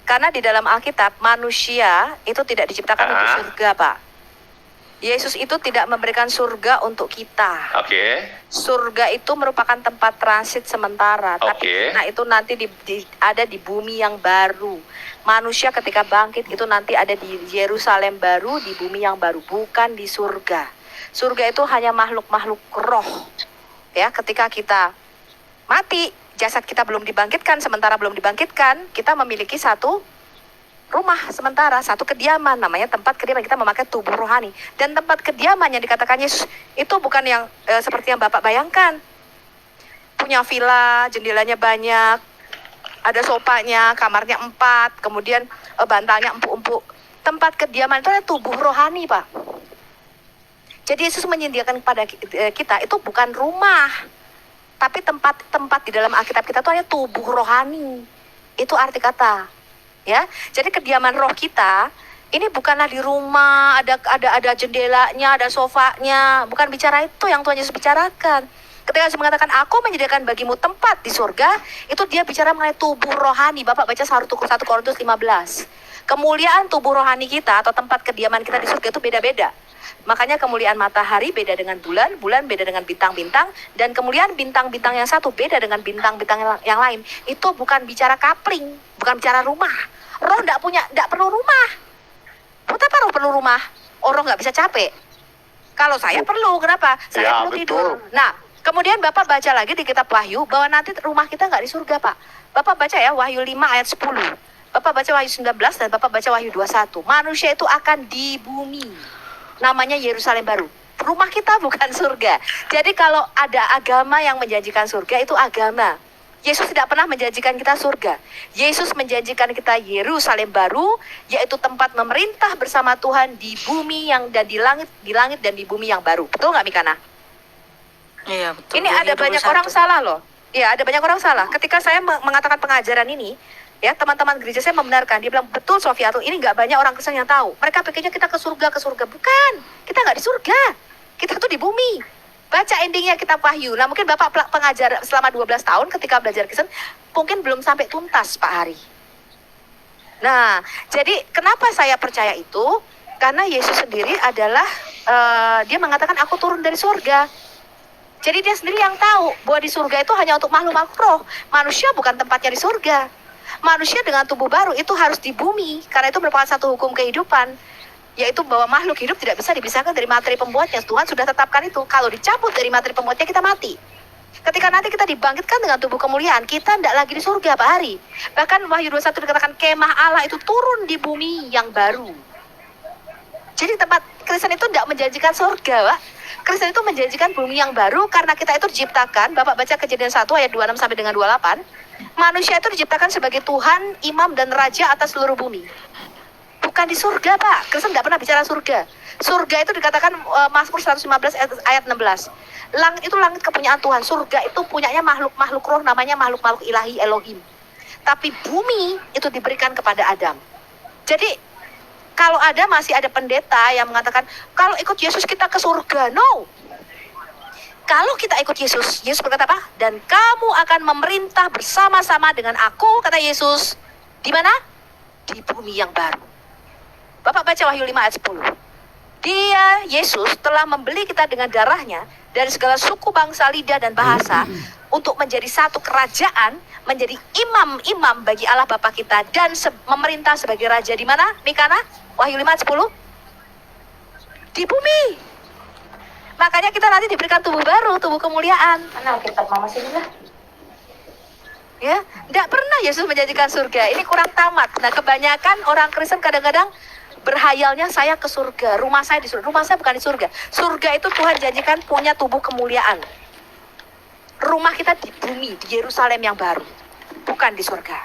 Karena di dalam Alkitab, manusia itu tidak diciptakan untuk surga, Pak. Yesus itu tidak memberikan surga untuk kita. Oke. Surga itu merupakan tempat transit sementara. Oke. Tapi nah itu nanti ada di bumi yang baru. Manusia ketika bangkit itu nanti ada di Yerusalem baru, di bumi yang baru, bukan di surga. Surga itu hanya makhluk-makhluk roh. Ya, ketika kita mati, jasad kita belum dibangkitkan, sementara belum dibangkitkan, kita memiliki satu rumah sementara, satu kediaman, namanya tempat kediaman. Kita memakai tubuh rohani. Dan tempat kediaman yang dikatakan Yesus itu bukan yang seperti yang Bapak bayangkan. Punya villa, jendelanya banyak, ada sofanya, kamarnya 4, kemudian bantalnya empuk-empuk. Tempat kediaman itu adalah tubuh rohani, Pak. Jadi Yesus menyediakan kepada kita itu bukan rumah, tapi tempat di dalam Alkitab kita itu hanya tubuh rohani. Itu arti kata. Ya, jadi kediaman roh kita ini bukanlah di rumah ada jendelanya, ada sofanya, bukan bicara itu yang Tuhan Yesus bicarakan. Ketika Yesus mengatakan aku menyediakan bagimu tempat di surga, itu dia bicara mengenai tubuh rohani. Bapak baca 1 Korintus 15. Kemuliaan tubuh rohani kita atau tempat kediaman kita di surga itu beda-beda. Makanya kemuliaan matahari beda dengan bulan, bulan beda dengan bintang-bintang, dan kemuliaan bintang-bintang yang satu beda dengan bintang-bintang yang lain. Itu bukan bicara kapling, bukan bicara rumah. Roh tidak perlu rumah. Buat apa roh perlu rumah? Roh nggak bisa capek. Kalau saya perlu, kenapa? Saya perlu tidur. Nah, kemudian Bapak baca lagi di kitab Wahyu bahwa nanti rumah kita nggak di surga, Pak. Bapak baca ya Wahyu 5 ayat 10. Bapak baca Wahyu 19 dan Bapak baca Wahyu 21. Manusia itu akan di bumi. Namanya Yerusalem baru. Rumah kita bukan surga. Jadi kalau ada agama yang menjanjikan surga, itu agama. Yesus tidak pernah menjanjikan kita surga. Yesus menjanjikan kita Yerusalem baru, yaitu tempat memerintah bersama Tuhan di bumi dan di langit dan di bumi yang baru. Betul nggak, Mikana? Iya, betul. Ini ada banyak orang salah loh. Ya, ada banyak orang salah. Ketika saya mengatakan pengajaran ini, ya teman-teman gereja saya membenarkan. Dia bilang, betul Sofiatul, ini nggak banyak orang Kristen yang tahu. Mereka pikirnya kita ke surga. Bukan, kita nggak di surga. Kita tuh di bumi. Baca endingnya kitab Wahyu. Nah mungkin Bapak pengajar selama 12 tahun ketika belajar Kristen, mungkin belum sampai tuntas Pak Hari. Nah, jadi kenapa saya percaya itu? Karena Yesus sendiri adalah, dia mengatakan aku turun dari surga. Jadi dia sendiri yang tahu bahwa di surga itu hanya untuk makhluk-makhluk roh. Manusia bukan tempatnya di surga. Manusia dengan tubuh baru itu harus di bumi, karena itu merupakan satu hukum kehidupan, yaitu bahwa makhluk hidup tidak bisa dipisahkan dari materi pembuatnya. Tuhan sudah tetapkan itu. Kalau dicabut dari materi pembuatnya, kita mati. Ketika nanti kita dibangkitkan dengan tubuh kemuliaan, kita tidak lagi di surga Pak Hari. Bahkan Wahyu 21 dikatakan kemah Allah itu turun di bumi yang baru. Jadi tempat Kristen itu tidak menjanjikan surga, Pak. Kristen itu menjanjikan bumi yang baru karena kita itu diciptakan. Bapak baca Kejadian 1 ayat 26 sampai dengan 28. Manusia itu diciptakan sebagai Tuhan, imam dan raja atas seluruh bumi. Bukan di surga, Pak. Kristen tidak pernah bicara surga. Surga itu dikatakan Mazmur 115 ayat 16. Langit itu langit kepunyaan Tuhan. Surga itu punyanya makhluk-makhluk roh, namanya makhluk-makhluk ilahi Elohim. Tapi bumi itu diberikan kepada Adam. Jadi kalau masih ada pendeta yang mengatakan kalau ikut Yesus kita ke surga. No. Kalau kita ikut Yesus, Yesus berkata apa? Dan kamu akan memerintah bersama-sama dengan aku, kata Yesus. Di mana? Di bumi yang baru. Bapak baca Wahyu 5 ayat 10. Dia, Yesus, telah membeli kita dengan darahnya dari segala suku, bangsa, lidah, dan bahasa untuk menjadi satu kerajaan, menjadi imam-imam bagi Allah Bapa kita dan memerintah sebagai raja di mana? Mikana? Wahyu 5 ayat 10. Di bumi. Makanya kita nanti diberikan tubuh baru, tubuh kemuliaan. Mana Alkitab Mama sini lah. Ya, tidak pernah Yesus menjanjikan surga. Ini kurang tamat. Nah, kebanyakan orang Kristen kadang-kadang berhayalnya saya ke surga, rumah saya di surga. Rumah saya bukan di surga. Surga itu Tuhan janjikan punya tubuh kemuliaan. Rumah kita di bumi, di Yerusalem yang baru, bukan di surga.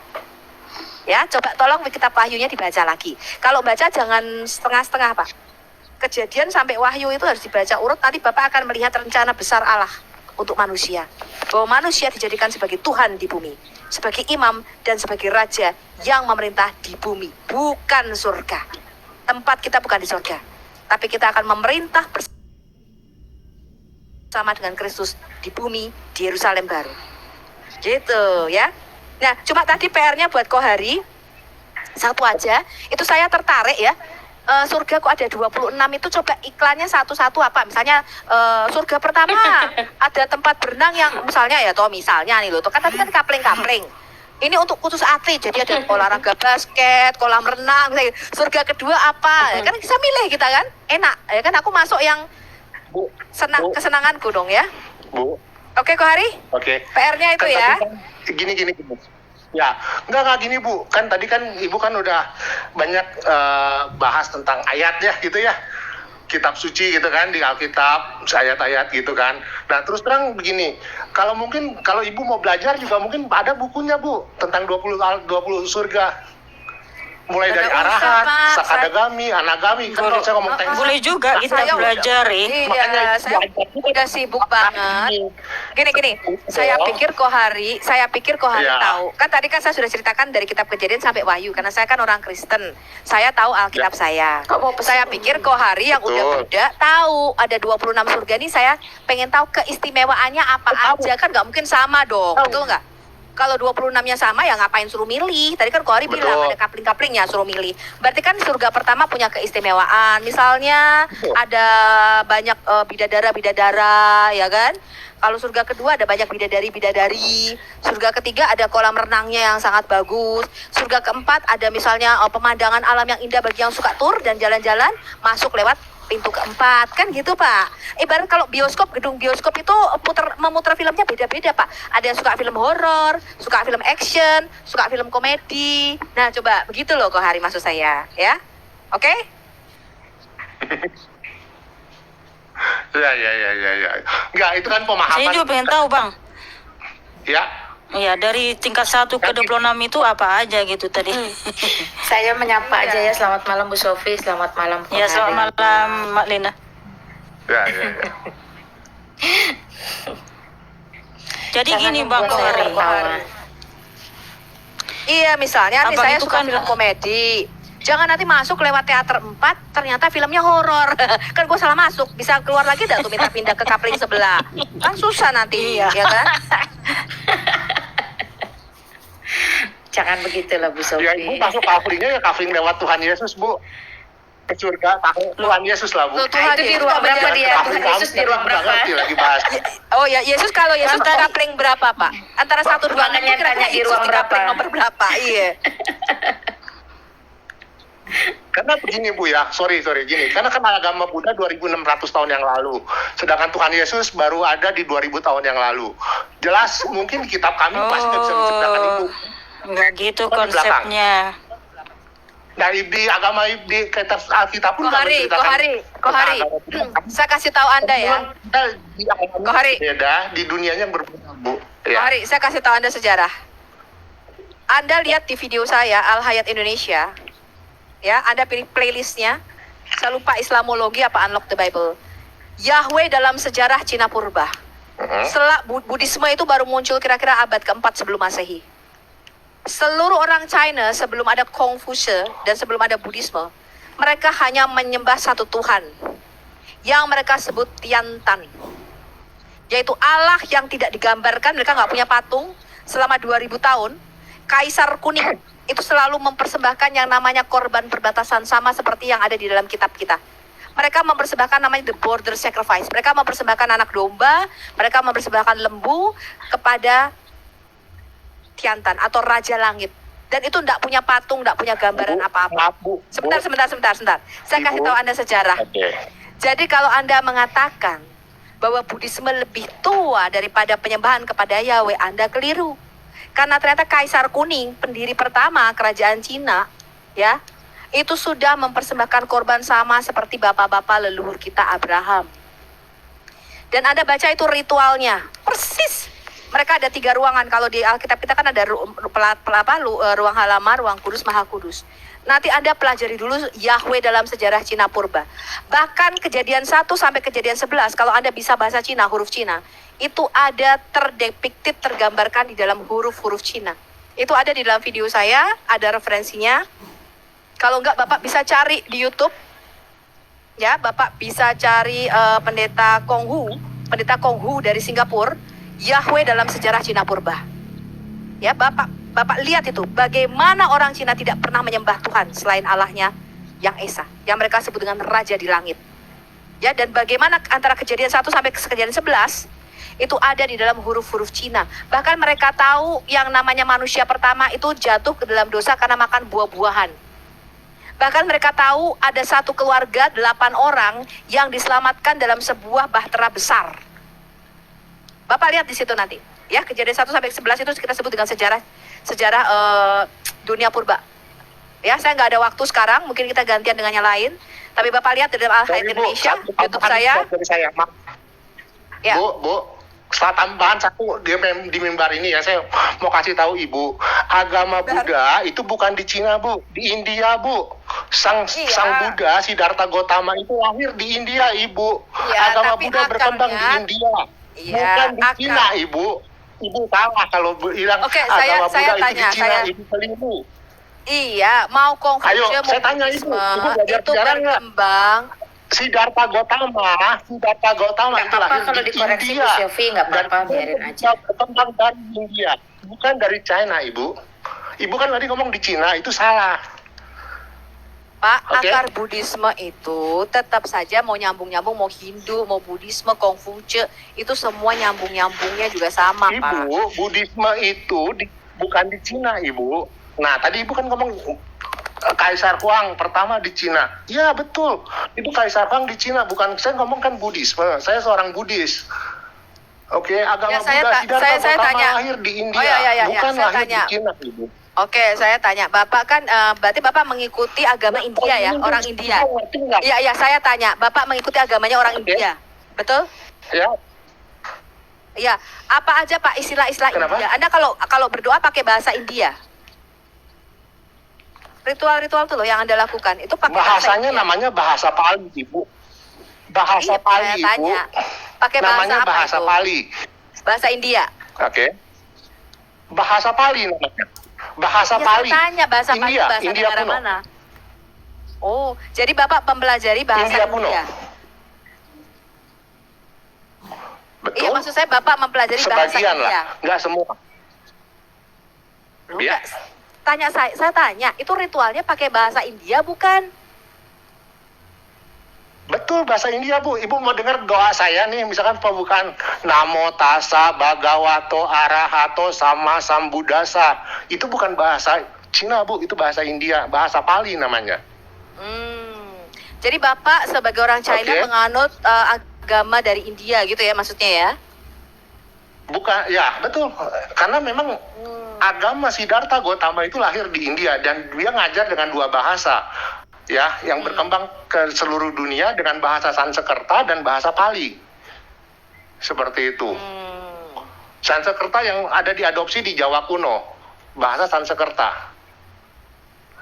Ya, coba tolong kitab Wahyunya dibaca lagi. Kalau baca jangan setengah-setengah, Pak. Kejadian sampai Wahyu itu harus dibaca urut. Nanti Bapak akan melihat rencana besar Allah untuk manusia. Bahwa manusia dijadikan sebagai Tuhan di bumi, sebagai imam dan sebagai raja yang memerintah di bumi, bukan surga. Tempat kita bukan di surga, tapi kita akan memerintah bersama dengan Kristus di bumi, di Yerusalem baru. Gitu ya. Nah, cuma tadi PR-nya buat Kohari. Satu aja, itu saya tertarik ya. Surga kok ada 26 itu, coba iklannya satu-satu apa. Misalnya surga pertama ada tempat berenang yang misalnya ya, misalnya nih loh, kan tadi kan kapling-kapling. Ini untuk khusus atlet, jadi ada olahraga basket, kolam renang. Misalnya. Surga kedua apa? Ya kan bisa milih kita kan, enak. Ya kan aku masuk yang Bu, kesenanganku dong ya. Bu. Oke, Kohari? Oke. PR-nya itu Kan ya. tadi kan gini. Ya, enggak gini Bu. Kan tadi kan Ibu kan udah banyak bahas tentang ayat ya gitu ya. Kitab suci gitu kan, di Alkitab, ayat-ayat gitu kan. Nah, terus terang begini, kalau Ibu mau belajar juga mungkin ada bukunya Bu, tentang 20 surga. Mulai dari Nggak usah, arahan, Pak. sakadagami, anagami, kan kalau saya ngomong teknis. Boleh juga kita Saya belajar ya. Makanya Iya, itu saya aja. udah sibuk banget. Gini, saya pikir Kohari Iya. tahu. Kan tadi kan saya sudah ceritakan dari kitab Kejadian sampai Wahyu, karena saya kan orang Kristen. Saya tahu Alkitab saya. Saya pikir Kohari yang Betul. udah Buddha tahu ada 26 surga nih, saya pengen tahu keistimewaannya apa aja, kan nggak mungkin sama dong. Tahu. Betul nggak? Kalau 26-nya sama ya ngapain suruh milih? Tadi kan Kohari bilang Betul. ada kapling-kaplingnya, suruh milih. Berarti kan surga pertama punya keistimewaan. Misalnya Betul. ada banyak bidadara-bidadara, ya kan? Kalau surga kedua ada banyak bidadari-bidadari. Surga ketiga ada kolam renangnya yang sangat bagus. Surga keempat ada misalnya pemandangan alam yang indah bagi yang suka tur dan jalan-jalan, masuk lewat pintu keempat, kan gitu Pak. Ibarat kalau bioskop, gedung bioskop itu memutar filmnya beda-beda Pak. Ada yang suka film horor, suka film action, suka film komedi. Nah coba begitu loh Kohari maksud saya, ya. Oke? Ya. Enggak, itu kan pemahaman. Saya juga pengen tahu Bang. Ya, Ya dari tingkat 1 ke 26 itu apa aja gitu tadi. Saya menyapa aja ya. Selamat malam Bu Sofi, selamat malam. Ya selamat malam Mak Lina. ya. Jadi Jangan gini Bang membuat saya Kohari. tertawa. Iya misalnya nih Abang saya itu suka kan- film komedi. Jangan nanti masuk lewat teater 4, ternyata filmnya horor. Kan gue salah masuk, bisa keluar lagi dah tuh minta pindah ke kapling sebelah. Kan susah nanti, ya kan? Jangan begitu lah Bu Sofi. Ya, Ibu masuk kaflingnya ya kafling lewat Tuhan Yesus, Bu. Ke surga, Tuhan Yesus lah, Bu. Loh, Nah, itu di ruang berapa dia? Tuhan Yesus di ruang berapa? Ngerti lagi bahas. Oh ya, Yesus kalau Yesus di kapling berapa Pak? Antara 1, 2, 6 Makanya tanya di ruang berapa? Nomor berapa? Iya. Karena begini Bu ya, sorry gini. Karena kan agama Buddha 2600 tahun yang lalu. Sedangkan Tuhan Yesus baru ada di 2000 tahun yang lalu. Jelas mungkin kitab kami pasti nggak bisa menceritakan itu. Enggak gitu Kan di belakang. konsepnya. Dari di agama di kitab Alkitab pun nggak menceritakan Kohari. tentang agama Buddha. Saya kasih tahu Anda ya. Kita di agama Kohari. berbeda, di dunianya yang berbeda, Bu. Ya. Kohari, saya kasih tahu Anda sejarah. Anda lihat di video saya Al Hayat Indonesia. Ya, Anda pilih playlistnya. Saya lupa Islamologi apa Unlock the Bible. Yahweh dalam sejarah Cina Purba. Setelah Buddhisme itu baru muncul kira-kira abad keempat sebelum Masehi. Seluruh orang China sebelum ada Confucius dan sebelum ada Buddhisme, mereka hanya menyembah satu Tuhan yang mereka sebut Tiantan, yaitu Allah yang tidak digambarkan. Mereka nggak punya patung selama 2000 tahun. Kaisar kuning itu selalu mempersembahkan yang namanya korban perbatasan, sama seperti yang ada di dalam kitab kita. Mereka mempersembahkan namanya the border sacrifice. Mereka mempersembahkan anak domba, mereka mempersembahkan lembu kepada Tiantan atau Raja Langit. Dan itu tidak punya patung, tidak punya gambaran apa-apa. Maaf, Bu. Sebentar. Saya kasih Ibu. tahu Anda sejarah. Oke. Jadi kalau Anda mengatakan bahwa Buddhisme lebih tua daripada penyembahan kepada Yahweh, Anda keliru. Karena ternyata Kaisar Kuning, pendiri pertama kerajaan Cina, ya, itu sudah mempersembahkan korban sama seperti bapak-bapak leluhur kita Abraham. Dan Anda baca itu ritualnya, persis. Mereka ada 3 ruangan. Kalau di Alkitab kita kan ada ruang halaman, ruang kudus, maha kudus. Nanti Anda pelajari dulu Yahweh dalam sejarah Cina Purba. Bahkan kejadian 1 sampai kejadian 11, kalau Anda bisa bahasa Cina, huruf Cina, itu ada terdepicted, tergambarkan di dalam huruf-huruf Cina. Itu ada di dalam video saya, ada referensinya. Kalau enggak, Bapak bisa cari di YouTube. Ya, Bapak bisa cari pendeta Kong Hu dari Singapura, Yahweh dalam sejarah Cina Purba. Ya, Bapak Bapak lihat itu, bagaimana orang Cina tidak pernah menyembah Tuhan selain Allahnya yang Esa, yang mereka sebut dengan Raja di Langit. Ya, dan bagaimana antara kejadian 1 sampai kejadian 11 itu ada di dalam huruf-huruf Cina. Bahkan mereka tahu yang namanya manusia pertama itu jatuh ke dalam dosa karena makan buah-buahan. Bahkan mereka tahu ada satu keluarga 8 orang yang diselamatkan dalam sebuah bahtera besar. Bapak lihat di situ nanti. Ya, kejadian 1 sampai 11 itu kita sebut dengan sejarah dunia purba. Ya, saya nggak ada waktu sekarang, mungkin kita gantian dengan yang lain. Tapi Bapak lihat di dalam Al-Hayat Indonesia, YouTube saya. Ya. Bu, setelah tambahan satu di mimbar ini ya, saya mau kasih tahu Ibu, agama Buddha itu bukan di Cina, Bu, di India, Bu. Sang Buddha Siddhartha Gautama itu lahir di India, Ibu. Ya, agama tapi Buddha berkembang di India, bukan di Cina, Ibu. Ibu salah kalau bilang Oke, agama saya Buddha itu tanya, di Cina, Ibu keliru. Iya, mau Konghucu, Ayo, mau saya tanya Ibu belajar itu sejarah nggak? berkembang. Siddhartha Gautama Nggak itu apa-apa lahir kalau di dikoreksi India. Bu Sylvie, nggak apa-apa, Dan biarin aja. berkembang dari India, bukan dari China, Ibu. Ibu kan tadi ngomong di Cina, itu salah. Pak, Oke. akar Buddhisme itu tetap saja mau nyambung-nyambung, mau Hindu, mau Buddhisme, Konghucu, itu semua nyambung-nyambungnya juga sama, Pak. Ibu, Buddhisme itu bukan di Cina, Ibu. Nah, tadi Ibu kan ngomong Kaisar Huang pertama di Cina. Ya, betul. Itu Kaisar Huang di Cina, bukan. Saya ngomong kan Buddhisme. Saya seorang Buddhis. Oke, agama Ya, saya Buddha Siddhartha saya Gautama tanya. lahir di India, Oh, ya, bukan saya lahir tanya. di Cina, Ibu. Oke, saya tanya, Bapak kan berarti Bapak mengikuti agama India ya, orang India. Iya, saya tanya, Bapak mengikuti agamanya orang Oke. India, betul? Ya, Iya, apa aja Pak istilah-istilah Kenapa? India? Anda kalau berdoa pakai bahasa India? Ritual-ritual tuh loh yang Anda lakukan, itu pakai bahasa bahasanya India? namanya bahasa Pali, Ibu. Bahasa Iya, Pali, saya Ibu. tanya. Pakai bahasa Namanya apa bahasa itu? Pali. Bahasa India? Oke. Bahasa Pali namanya. Bahasa Ya, Pali. saya tanya bahasa Pali India, bahasa India negara kuno. mana? Oh, jadi Bapak mempelajari bahasa India kuno. India? Betul. Iya, maksud saya Bapak mempelajari bahasa Sebagian India. lah, nggak semua. Loh, Ya. enggak. Tanya saya tanya, itu ritualnya pakai bahasa India bukan? Betul, bahasa India, Bu. Ibu mau dengar doa saya nih, misalkan pembukaan Namo Tassa Bhagavato Arahato Sama Sambuddhasa. Itu bukan bahasa Cina, Bu. Itu bahasa India, bahasa Pali namanya. Jadi Bapak sebagai orang China Oke. menganut agama dari India gitu ya maksudnya ya? Bukan, ya betul. Karena memang agama Siddhartha Gautama itu lahir di India dan dia ngajar dengan 2 bahasa. Ya, yang berkembang ke seluruh dunia dengan bahasa Sanskerta dan bahasa Pali. Seperti itu. Sanskerta yang ada diadopsi di Jawa kuno, bahasa Sanskerta.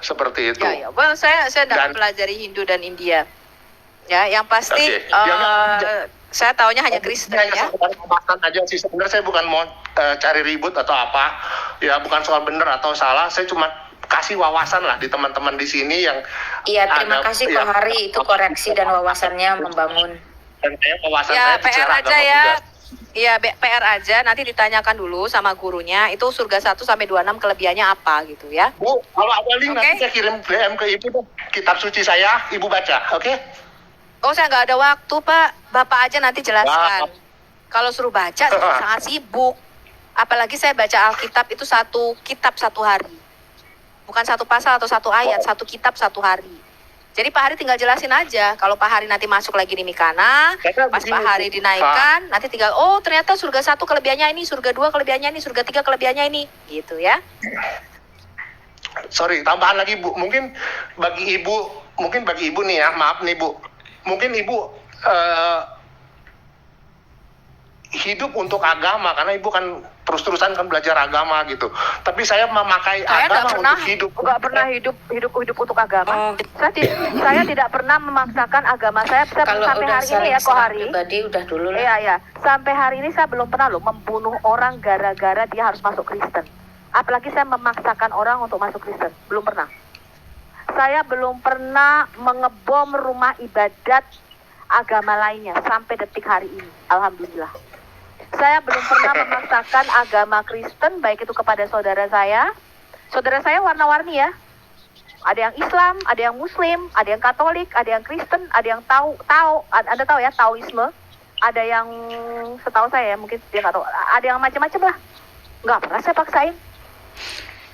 Seperti itu. Ya. Well, saya tidak Dan- mempelajari Hindu dan India. Ya, yang pasti Oke. Ya, saya taunya hanya Kristen Ini hanya ya. sekedar pembahasan aja sih. Sebenarnya saya bukan mau cari ribut atau apa. Ya, bukan soal benar atau salah. Saya cuma kasih wawasan lah di teman-teman di sini yang Iya, terima ada- kasih ya, Pak Hari, itu koreksi dan wawasannya membangun. Dan saya wawasan Ya, saya PR bicara aja agama ya. Buddha. Iya, PR aja nanti ditanyakan dulu sama gurunya itu surga 1 sampai 26 kelebihannya apa gitu ya. Bu, kalau ada link Oke. nanti saya kirim DM ke Ibu tuh. Kitab suci saya, Ibu baca, oke? Oh, saya nggak ada waktu, Pak. Bapak aja nanti jelaskan. Wah. Kalau suruh baca, saya sangat sibuk. Apalagi saya baca Alkitab itu satu kitab 1 hari. Bukan 1 pasal atau 1 ayat, 1 kitab 1 hari. Jadi Pak Hari tinggal jelasin aja. Kalau Pak Hari nanti masuk lagi di Mikana, Karena pas begini, Pak Hari Bu. dinaikkan, nanti tinggal, oh ternyata surga 1 kelebihannya ini, surga 2 kelebihannya ini, surga 3 kelebihannya ini. Gitu ya. Sorry, tambahan lagi Bu. Mungkin bagi Ibu nih ya, maaf nih Bu. Mungkin Ibu hidup untuk agama karena Ibu kan terus-terusan kan belajar agama gitu. Tapi saya memakai Saya nggak agama pernah untuk hidup. nggak pernah hidup untuk agama. Oh. Saya tidak pernah memaksakan agama saya. Kalau Sampai udah hari ini saling ya, Ko serang Hari. pribadi udah dulu lah. Iya. Sampai hari ini saya belum pernah loh membunuh orang gara-gara dia harus masuk Kristen. Apalagi saya memaksakan orang untuk masuk Kristen. Belum pernah. Saya belum pernah mengebom rumah ibadat agama lainnya sampai detik hari ini. Alhamdulillah. Saya belum pernah memaksakan agama Kristen, baik itu kepada saudara saya. Saudara saya warna-warni ya. Ada yang Islam, ada yang Muslim, ada yang Katolik, ada yang Kristen, ada yang Anda tahu ya, Taoisme. Ada yang setahu saya ya, mungkin dia nggak tahu. Ada yang macam-macam lah. Nggak pernah saya paksain.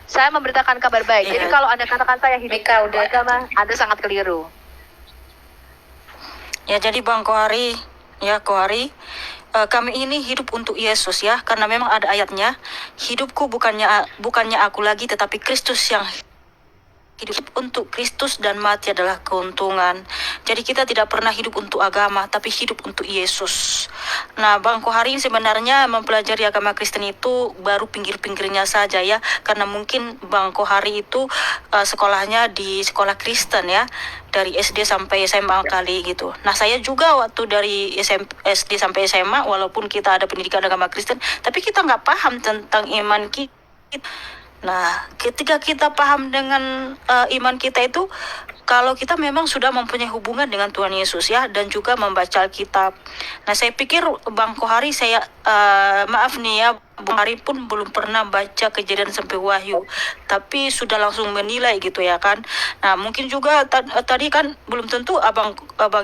Saya memberitakan kabar baik. Jadi kalau Anda katakan saya hidup Mika, udah. agama, Anda sangat keliru. Ya jadi Bang Kohari, kami ini hidup untuk Yesus ya, karena memang ada ayatnya, hidupku bukannya aku lagi, tetapi Kristus yang hidup untuk Kristus dan mati adalah keuntungan. Jadi kita tidak pernah hidup untuk agama, tapi hidup untuk Yesus. Nah, Bang Kohari sebenarnya mempelajari agama Kristen itu baru pinggir-pinggirnya saja ya, karena mungkin Bang Kohari itu sekolahnya di sekolah Kristen ya, dari SD sampai SMA kali gitu. Nah, saya juga waktu dari SD sampai SMA, walaupun kita ada pendidikan agama Kristen, tapi kita nggak paham tentang iman kita. Nah, ketika kita paham dengan iman kita itu, kalau kita memang sudah mempunyai hubungan dengan Tuhan Yesus ya, dan juga membaca Alkitab. Nah, saya pikir Bang Kohari, maaf nih ya, Bang Kohari pun belum pernah baca Kejadian sampai Wahyu, tapi sudah langsung menilai gitu ya kan. Nah, mungkin juga tadi kan belum tentu abang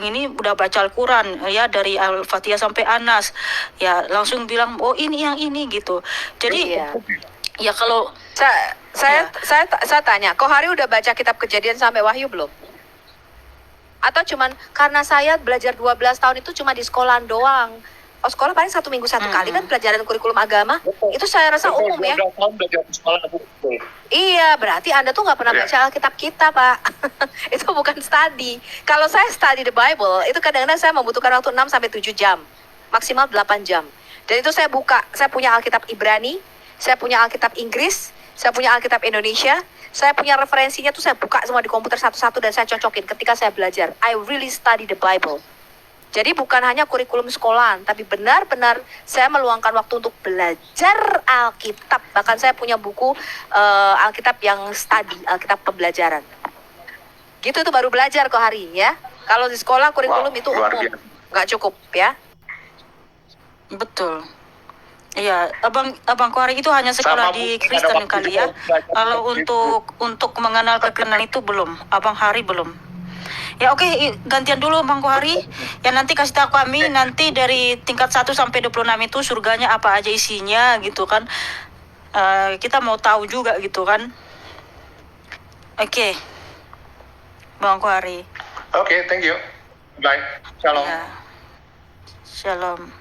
ini udah baca Al-Quran ya, dari Al-Fatihah sampai Anas ya, langsung bilang oh ini yang ini gitu. Jadi Iya. ya kalau Saya tanya, Kohari udah baca kitab Kejadian sampai Wahyu belum? Atau cuman karena saya belajar 12 tahun itu cuma di sekolah doang. Oh, sekolah paling 1 minggu 1 kali kan pelajaran kurikulum agama. Itu saya rasa umum ya. 12 tahun belajar di sekolah, Bu. Iya, berarti Anda tuh nggak pernah Iya. baca Alkitab kita, Pak. Itu bukan study. Kalau saya study the Bible, itu kadang-kadang saya membutuhkan waktu 6 sampai 7 jam. Maksimal 8 jam. Dan itu saya punya Alkitab Ibrani, saya punya Alkitab Inggris, saya punya Alkitab Indonesia, saya punya referensinya tuh saya buka semua di komputer satu-satu dan saya cocokin ketika saya belajar. I really study the Bible. Jadi bukan hanya kurikulum sekolahan, tapi benar-benar saya meluangkan waktu untuk belajar Alkitab. Bahkan saya punya buku Alkitab yang study, Alkitab pembelajaran. Gitu tuh baru belajar kok hari ya. Kalau di sekolah kurikulum Wow, itu luar umum, biasa. nggak cukup ya. betul. Iya, abang Kohari itu hanya sekolah Sama, di Bu. Kristen Ada waktu kali juga ya. belajar Kalau gitu. untuk mengenal kekenalan itu belum, Abang Hari belum. Ya oke, gantian dulu Bang Kohari. Ya nanti kasih tahu kami nanti dari tingkat 1 sampai 26 itu surganya apa aja isinya gitu kan. Kita mau tahu juga gitu kan. Oke, Bang Kohari. Oke, thank you. Bye. Shalom. Ya. Shalom.